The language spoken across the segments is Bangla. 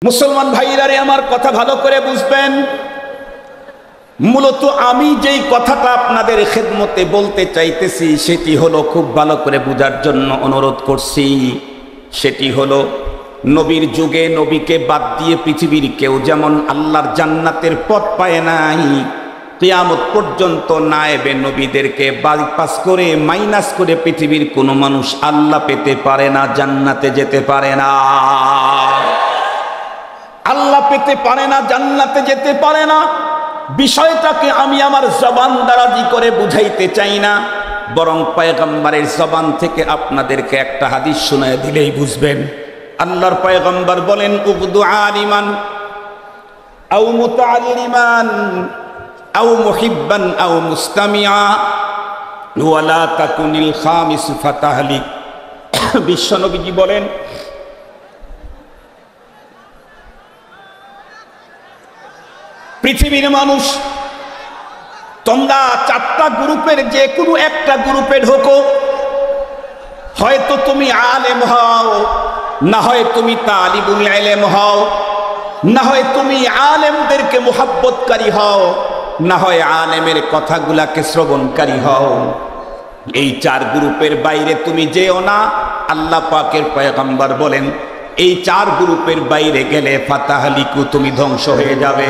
মুসলমান ভাইরা রে, আমার কথা ভালো করে বুঝবেন। মূলত আমি যেই কথাটা আপনাদের খেদমতে বলতে চাইতেছি সেটি হলো, খুব ভালো করে বুঝার জন্য অনুরোধ করছি, সেটি হলো নবীর যুগে নবীকে বাদ দিয়ে পৃথিবীর কেউ যেমন আল্লাহর জান্নাতের পথ পায় নাই, কিয়ামত পর্যন্ত নায়েবে নবীদেরকে বাইপাস করে মাইনাস করে পৃথিবীর কোনো মানুষ আল্লাহ পেতে পারে না, জান্নাতে যেতে পারে না। আল্লাহ পেতে পারে না, জান্নাতে যেতে পারে না। বিষয়টাকে আমি আমার জবান দ্বারাজি করে বুঝাইতে চাই না, বরং পয়গম্বরের জবান থেকে আপনাদেরকে একটা হাদিস শোনায় দিলেই বুঝবেন। আল্লাহর পয়গম্বর বলেন, উগদু আলিমান আও মুতাআল্লিমান আও মুহিব্বান আও মুস্তামিআ ওয়ালা তাকুনিল খামিস ফাতাহলিক। বিশ্বনবীজি বলেন, পৃথিবীর মানুষ তোমরা চারটা গ্রুপের যে কোনো একটা গ্রুপে ঢোকো। হয়তো তুমি আলেম হও, না হয় তুমি তালিবুল ইলম হও, না হয় তুমি আলেমদেরকে মুহাব্বতকারী হও, না হয় আলেমের কথাগুলাকে শ্রবণকারী হও। এই চার গ্রুপের বাইরে তুমি যেও না। আল্লাহ পাকের পয়গম্বর বলেন, এই চার গ্রুপের বাইরে গেলে ফাতাহলিকু, তুমি ধ্বংস হয়ে যাবে।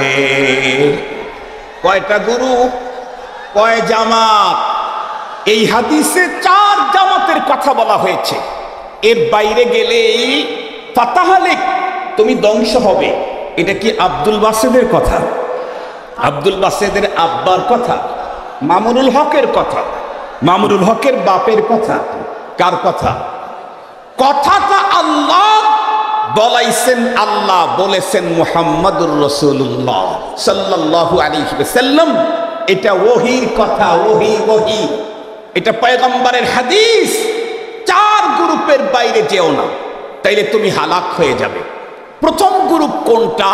কয়টা গ্রুপ, কয় জামাত? এই হাদিসে চার জামাতের কথা বলা হয়েছে। এর বাইরে গেলেই ফাতাহলিক, তুমি ধ্বংস হবে। এটা কি আব্দুল বাসেদের কথা? আব্দুল বাসেদের আব্বার কথা? মামুনুল হকের কথা? মামুনুল হকের বাপের কথা? কার কথা? কথাটা আল্লাহ বলাইছেন, আল্লাহ বলেছেন মুহাম্মাদুর রাসূলুল্লাহ সাল্লাল্লাহু আলাইহি ওয়াসাল্লাম। এটা ওহীর কথা, ওহী। এটা পয়গম্বরের হাদিস। চার গ্রুপের বাইরে যেও না, তাইলে তুমি হালাক হয়ে যাবে। প্রথম গ্রুপ কোনটা?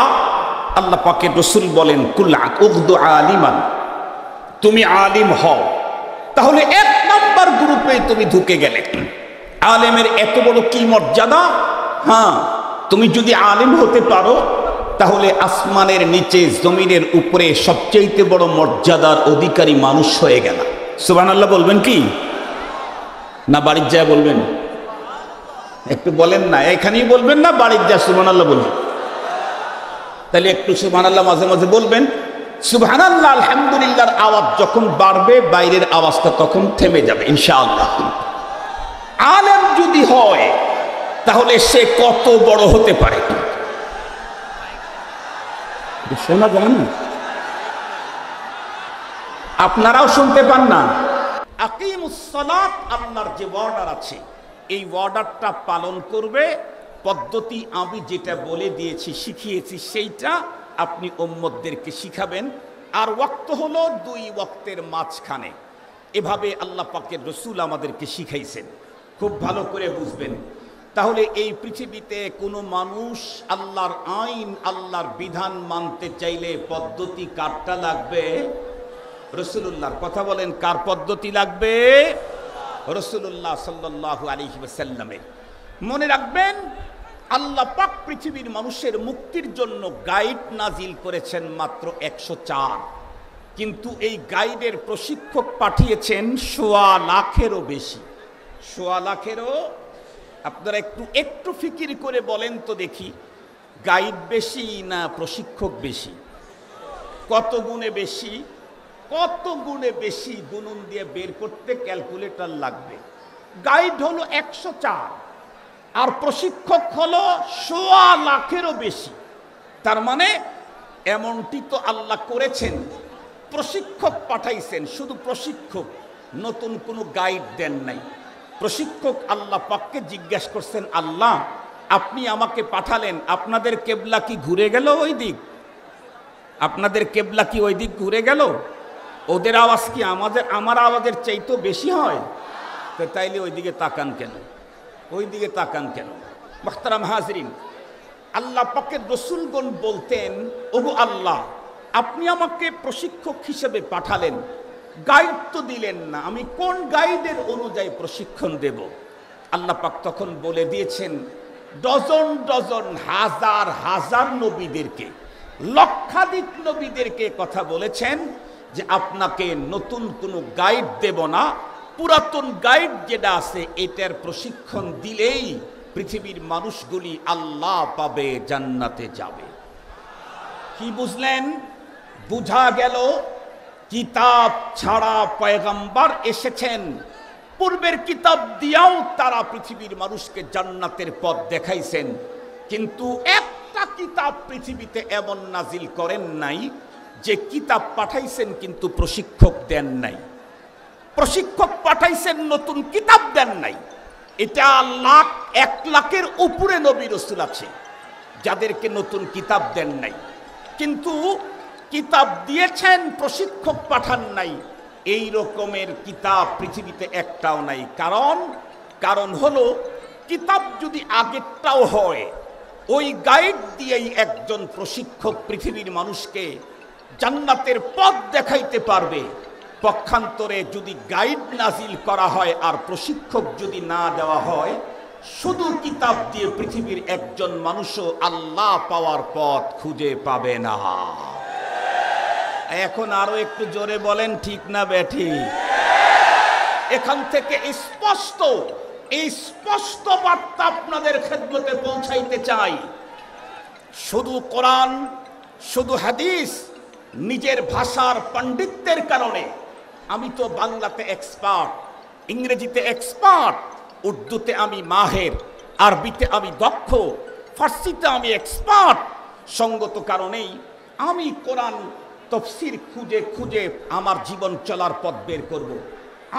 আল্লাহ পাকের রাসূল বলেন, কুল উগদু আলিমান, তুমি আলিম হও। তাহলে এক নাম্বার গ্রুপে তুমি ঢুকে গেলে। আলেমের এত বড় কি মর্যাদা! হ্যাঁ, তুমি যদি আলেম হতে পারো তাহলে আসমানের নিচে জমিনের উপরে সবচেয়ে বড় মর্যাদার অধিকারী মানুষ হয়ে গেল। সুবহানাল্লাহ বলবেন কি না বাড়ির যায় বলবেন? একটু বলেন না, এখানেই বলবেন না বাড়ির যা সুবহানাল্লাহ বলবেন? তাহলে একটু সুবহানাল্লাহ মাঝে মাঝে বলবেন। সুবহানাল্লাহ আলহামদুলিল্লাহর আওয়াজ যখন বাড়বে, বাইরের আওয়াজটা তখন থেমে যাবে ইনশাআল্লাহ। আলেম যদি হয় তাহলে সে কত বড় হতে পারে শোনা যায় না? আপনারাও শুনতে পান না? আকিমুস সালাত, আল্লাহর যে অর্ডার আছে, এই অর্ডারটা পালন করবে। পদ্ধতি আমি যেটা বলে দিয়েছি, শিখিয়েছি, সেইটা আপনি উম্মতদেরকে শিখাবেন। আর ওয়াক্ত হলো 2 ওয়াক্তের মাঝখানে। এভাবে আল্লাহ পাকের রাসূল আমাদেরকে শিখাইছেন, খুব ভালো করে বুঝবেন। তাহলে এই পৃথিবীতে কোনো মানুষ আল্লাহর আইন, আল্লাহর বিধান মানতে চাইলে পদ্ধতি কারটা লাগবে? রাসূলুল্লাহর। কথা বলেন, কার পদ্ধতি লাগবে? রাসূলুল্লাহ সাল্লাল্লাহু আলাইহি ওয়াসাল্লামের। মনে রাখবেন, আল্লাহ পাক পৃথিবীর মানুষের মুক্তির জন্য গাইড নাজিল করেছেন মাত্র 104, কিন্তু এই গাইডের প্রশিক্ষক পাঠিয়েছেন 1.25 লাখেরও বেশি। 1.25 লাখেরও। আপনারা একটু ফিকির করে বলেন তো দেখি, গাইড বেশি না প্রশিক্ষক বেশি? কত গুণে বেশি? কত গুণে বেশি? গুণন দিয়ে বের করতে ক্যালকুলেটর লাগবে। গাইড হলো 104 আর প্রশিক্ষক হলো 1.25 লাখেরও বেশি। তার মানে এমনটি তো আল্লাহ করেছেন, প্রশিক্ষক পাঠাইছেন। শুধু প্রশিক্ষক, নতুন কোনো গাইড দেন নাই। প্রশিক্ষক আল্লাহ পাককে জিজ্ঞাসা করছেন, আল্লাহ আপনি আমাকে পাঠালেন, আপনাদের কেবলা কি ঘুরে গেল ওই দিক? আপনাদের কেবলা কি ওই দিক ঘুরে গেল? ওদের আওয়াজ কি আমার আওয়াজের চাইতেও বেশি হয়? তো তাইলে ওই দিকে তাকান কেন? ওই দিকে তাকান কেন? মুহতারাম হাজরিন, আল্লাহ পাকের রাসূলগণ বলতেন, ওগো আল্লাহ, আপনি আমাকে প্রশিক্ষক হিসেবে পাঠালেন, গাইড তো দিলেন না, আমি কোন গাইডের অনুযায়ী প্রশিক্ষণ দেব? আল্লাহ পাক তখন বলে দিয়েছেন, ডজন ডজন হাজার হাজার নবীদেরকে, লক্ষাধিক নবীদেরকে কথা বলেছেন যে আপনাকে নতুন কোনো গাইড দেব না, পুরাতন গাইড যেটা আছে এটার প্রশিক্ষণ দিলেই পৃথিবীর মানুষগুলি আল্লাহ পাবে, জান্নাতে যাবে। কি বুঝলেন? বুঝা গেল কিতাব ছাড়া পয়গম্বর এসেছেন, পূর্বের কিতাব দিয়াও তারা পৃথিবীর মানুষকে জান্নাতের পথ দেখাইছেন, কিন্তু একটা কিতাব পৃথিবীতে এমন নাজিল করেন নাই যে কিতাব পাঠাইছেন কিন্তু প্রশিক্ষক দেন নাই, প্রশিক্ষক পাঠাইছেন নতুন কিতাব দেন নাই। এটা লাখ 1 লাখের উপরে নবী রাসূল আছে যাদেরকে নতুন কিতাব দেন নাই, কিন্তু কিতাব দিয়েছেন, প্রশিক্ষক পাঠান নাই। এই রকমের কিতাব পৃথিবীতে একটাও নাই। কারণ হলো কিতাব যদি আগেরটাও হয়, ওই গাইড দিয়েই একজন প্রশিক্ষক পৃথিবীর মানুষকে জান্নাতের পথ দেখাইতে পারবে। পক্ষান্তরে যদি গাইড নাজিল করা হয় আর প্রশিক্ষক যদি না দেওয়া হয়, শুধু কিতাব দিয়ে পৃথিবীর একজন মানুষও আল্লাহ পাওয়ার পথ খুঁজে পাবে না। এখন আরো একটু জোরে বলেন, ঠিক না ব্যাঠি? এখান থেকে স্পষ্ট বার্তা আপনাদের খেদমতে পৌঁছাইতে চাই। শুধু কোরআন, শুধু হাদিস, নিজের ভাষার পাণ্ডিত্যের কারণে আমি তো বাংলাতে এক্সপার্ট, ইংরেজিতে এক্সপার্ট, উর্দুতে আমি মাহের, আরবিতে আমি দক্ষ, ফার্সিতে আমি এক্সপার্ট, সঙ্গত কারণেই আমি কোরআন তফসির খুঁজে খুঁজে আমার জীবন চলার পথ বের করব।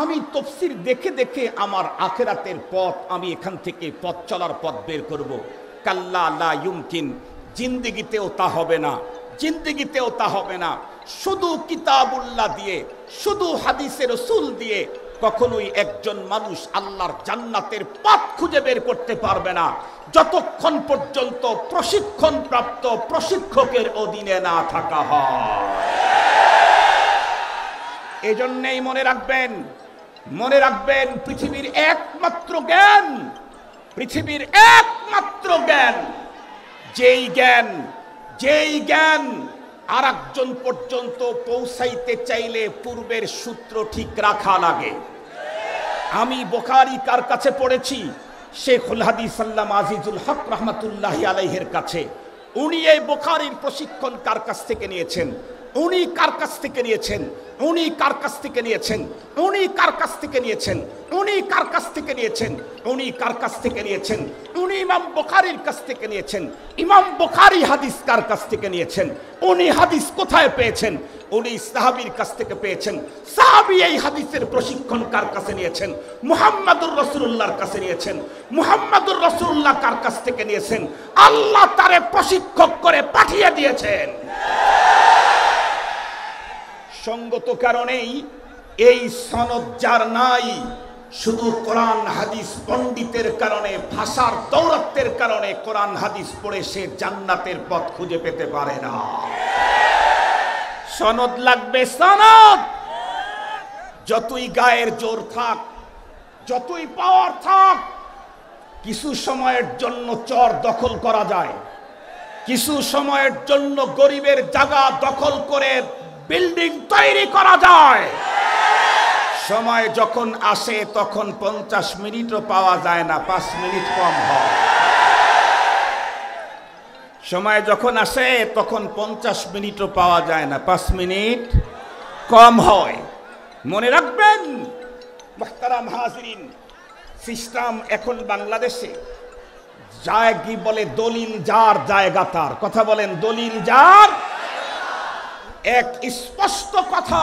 আমি তফসির দেখে দেখে আমার আখিরাতের পথ, আমি এখান থেকে পথ চলার পথ বের করব। কাল্লা লা ইউমকিন, জিন্দেগিতেও তা হবে না, জিন্দেগিতেও তা হবে না। শুধু কিতাবুল্লাহ দিয়ে, শুধু হাদিসের রাসূল দিয়ে কখনোই একজন মানুষ আল্লাহর জান্নাতের পথ খুঁজে বের করতে পারবে না, যতক্ষণ পর্যন্ত প্রশিক্ষণ প্রাপ্ত প্রশিক্ষকের অধীনে না থাকা হয়। এজন্যই মনে রাখবেন পৃথিবীর একমাত্র জ্ঞান, যেই জ্ঞান আর একজন পর্যন্ত পৌঁছাইতে চাইলে পূর্বের সূত্র ঠিক রাখা লাগে। আমি বুখারী কার কাছে পড়েছি? শেখুল হাদিস আল্লামা আজিজুল হক রাহমাতুল্লাহি আলাইহির কাছে। উনি এই বুখারীর প্রশিক্ষণ কার কাছ থেকে নিয়েছেন? উনি কার কাছ থেকে নিয়েছেন? উনি কার কাছ থেকে নিয়েছেন? উনি কার কাছ থেকে নিয়েছেন? উনি কার কাছ থেকে নিয়েছেন? উনি কার কাছ থেকে নিয়েছেন? উনি ইমাম বুখারীর কাছ থেকে নিয়েছেন। ইমাম বুখারী হাদিস কার কাছ থেকে নিয়েছেন? উনি হাদিস কোথায় পেয়েছেন? উনি সাহাবীর কাছ থেকে পেয়েছেন। সাহাবী এই হাদিসের প্রশিক্ষণ কার কাছে নিয়েছেন? মুহাম্মদুর রাসূলুল্লাহর কাছে নিয়েছেন। মুহাম্মদুর রাসূলুল্লাহ কার কাছ থেকে নিয়েছেন? আল্লাহ তারে প্রশিক্ষক করে পাঠিয়ে দিয়েছেন। সঙ্গত কারণেই এই সনদ যার নাই, শুধু কোরআন হাদিস পণ্ডিতের কারণে, ভাষার দৌরাত্বের কারণে কোরআন হাদিস পড়ে সে জান্নাতের পথ খুঁজে পেতে পারে না। সনদ লাগবে, সনদ। যতই গায়ের জোর থাক, যতই পাওয়ার থাক, কিছু সময়ের জন্য চর দখল করা যায়, কিছু সময়ের জন্য গরিবের জায়গা দখল করে বিল্ডিং তৈরি করা যায়। সময় যখন আসে তখন 50 মিনিটও পাওয়া যায় না, 5 মিনিট কম হয়। সময় যখন আসে তখন 50 মিনিটও পাওয়া যায় না, 5 মিনিট কম হয়। মনে রাখবেন মুহতারাম হাজিরিন, সিস্টেম এখন বাংলাদেশে যায় কি বলে, দলিল যার জায়গা তার। কথা বলেন, দলিল যার। এক স্পষ্ট কথা,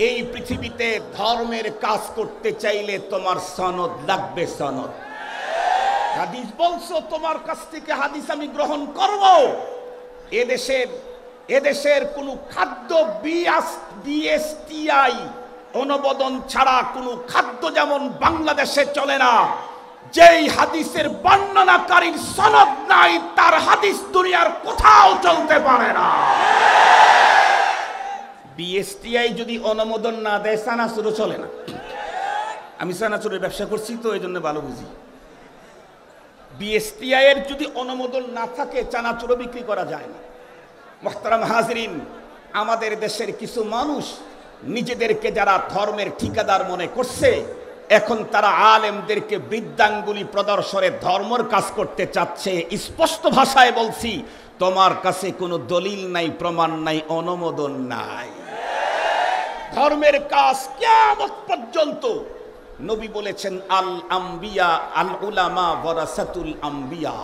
এই পৃথিবীতে ধর্মের কাজ করতে চাইলে তোমার সনদ লাগবে, সনদ। হাদিস বলছো, তোমার কাছ থেকে হাদিস আমি গ্রহণ করব। এদেশের কোনো খাদ্য বিএসটিআই অনুমোদন ছাড়া কোনো খাদ্য যেমন বাংলাদেশে চলে না। যেই হাদিসের বর্ণনাকারীর সনদ নাই, তার হাদিস দুনিয়ার কোথাও চলতে পারে না। বিএসটিআই যদি অনুমোদন না দেয়, চানাচুরও চলে না। আমি চানাচুরের ব্যবসা করছি তো এই জন্য ভালো বুঝি। বিএসটিআই এর যদি অনুমোদন না থাকে চানাচুরও বিক্রি করা যায় না। মুহতারাম হাজরিন, আমাদের দেশের কিছু মানুষ নিজেদেরকে যারা ধর্মের ঠিকাদার মনে করছে, এখন তারা আলেমদেরকে বৃদ্ধাঙ্গুলি প্রদর্শনে ধর্মের কাজ করতে চাচ্ছে। স্পষ্ট ভাষায় বলছি, তোমার কাছে কোনো দলিল নাই, প্রমাণ নাই, অনুমোদন নাই। ধর্মের কাজ কিয়ামত পর্যন্ত নবী বলেছেন, আল আম্বিয়া আল উলামা ওয়ারাসাতুল আম্বিয়া।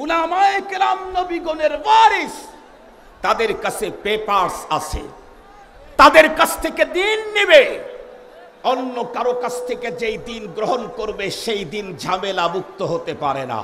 উলামায়ে কেরাম নবীগণের ওয়ারিস, তাদের কাছে পেপারস আছে, তাদের কাছ থেকে দিন নেবে। অন্য কারো কাছ থেকে যেই দিন গ্রহণ করবে সেই দিন ঝামেলা মুক্ত হতে পারে না।